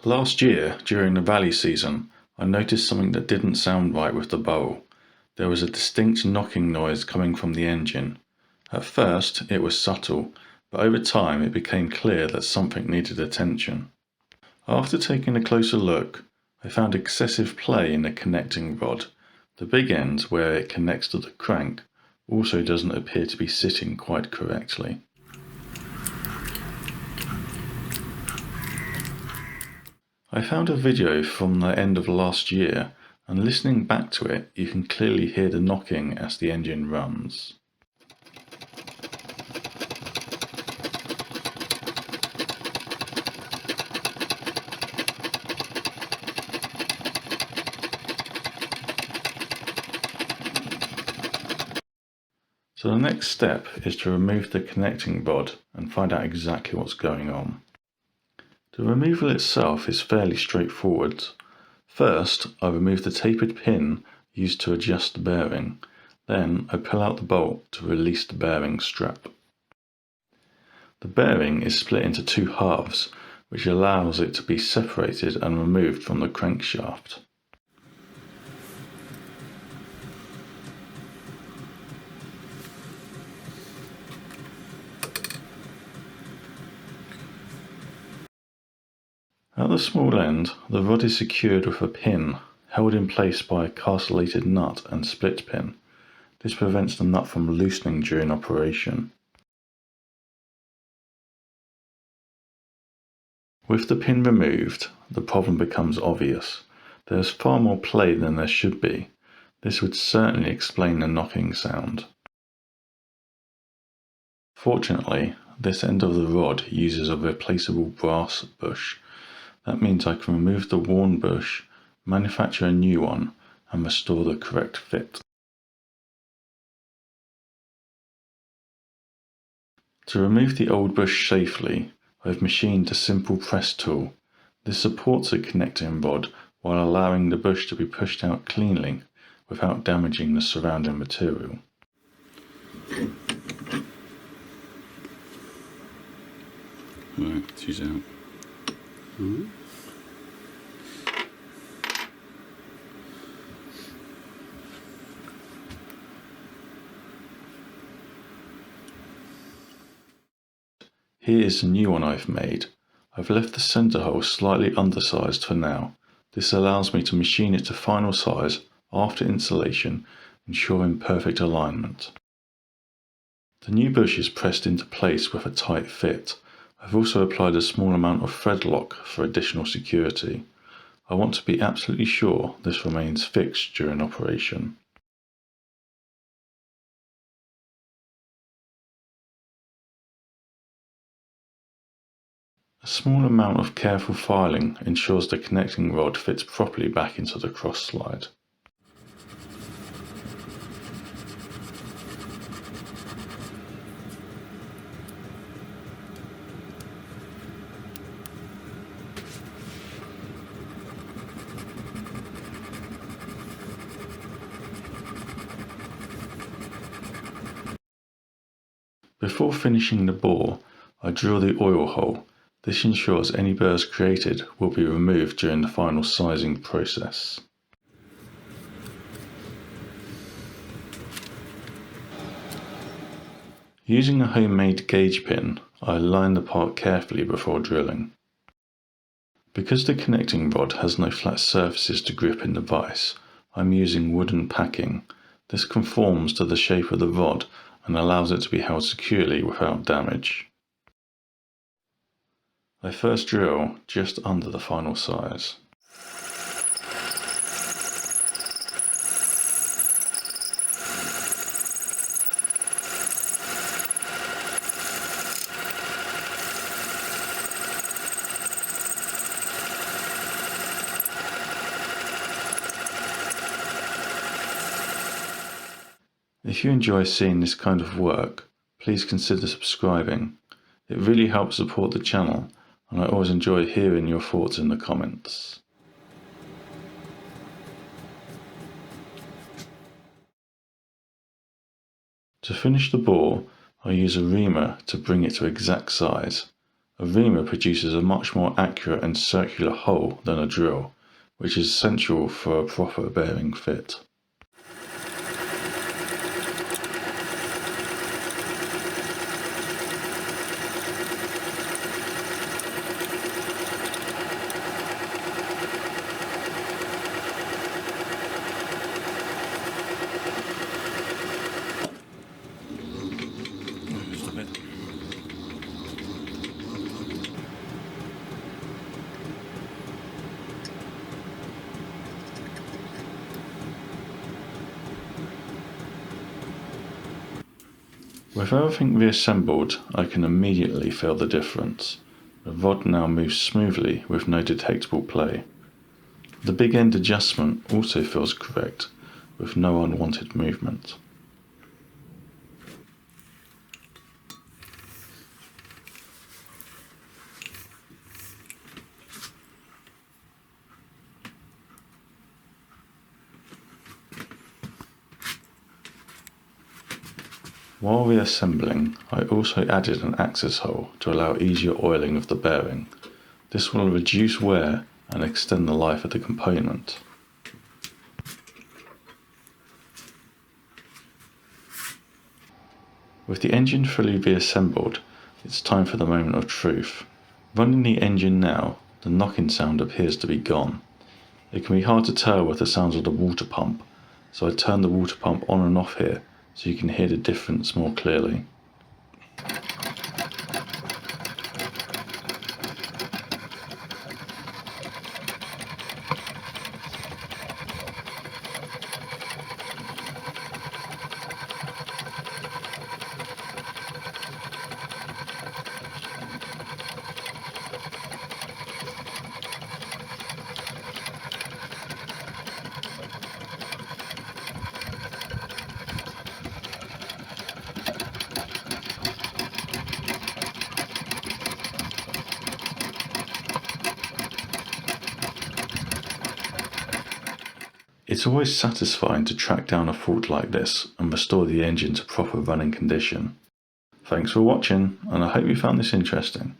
Last year, during the valley season, I noticed something that didn't sound right with the Burrell. There was a distinct knocking noise coming from the engine. At first, it was subtle, but over time it became clear that something needed attention. After taking a closer look, I found excessive play in the connecting rod. The big end, where it connects to the crank, also doesn't appear to be sitting quite correctly. I found a video from the end of last year, and listening back to it, you can clearly hear the knocking as the engine runs. So the next step is to remove the connecting rod and find out exactly what's going on. The removal itself is fairly straightforward. First, I remove the tapered pin used to adjust the bearing. Then I pull out the bolt to release the bearing strap. The bearing is split into two halves, which allows it to be separated and removed from the crankshaft. At the small end, the rod is secured with a pin, held in place by a castellated nut and split pin. This prevents the nut from loosening during operation. With the pin removed, the problem becomes obvious. There is far more play than there should be. This would certainly explain the knocking sound. Fortunately, this end of the rod uses a replaceable brass bush. That means I can remove the worn bush, manufacture a new one, and restore the correct fit. To remove the old bush safely, I've machined a simple press tool. This supports a connecting rod while allowing the bush to be pushed out cleanly without damaging the surrounding material. Right, she's out. Mm-hmm. Here is the new one I've made. I've left the centre hole slightly undersized for now. This allows me to machine it to final size after installation, ensuring perfect alignment. The new bush is pressed into place with a tight fit. I've also applied a small amount of thread lock for additional security. I want to be absolutely sure this remains fixed during operation. A small amount of careful filing ensures the connecting rod fits properly back into the cross slide. Before finishing the bore, I drill the oil hole. This ensures any burrs created will be removed during the final sizing process. Using a homemade gauge pin, I align the part carefully before drilling. Because the connecting rod has no flat surfaces to grip in the vise, I'm using wooden packing. This conforms to the shape of the rod and allows it to be held securely without damage. I first drill just under the final size. If you enjoy seeing this kind of work, please consider subscribing. It really helps support the channel, and I always enjoy hearing your thoughts in the comments. To finish the bore, I use a reamer to bring it to exact size. A reamer produces a much more accurate and circular hole than a drill, which is essential for a proper bearing fit. Just a bit. With everything reassembled, I can immediately feel the difference. The rod now moves smoothly with no detectable play. The big end adjustment also feels correct, with no unwanted movement. While reassembling, I also added an access hole to allow easier oiling of the bearing. This will reduce wear and extend the life of the component. With the engine fully reassembled, it's time for the moment of truth. Running the engine now, the knocking sound appears to be gone. It can be hard to tell with the sounds of the water pump, so I turn the water pump on and off here so you can hear the difference more clearly. It's always satisfying to track down a fault like this and restore the engine to proper running condition. Thanks for watching, and I hope you found this interesting.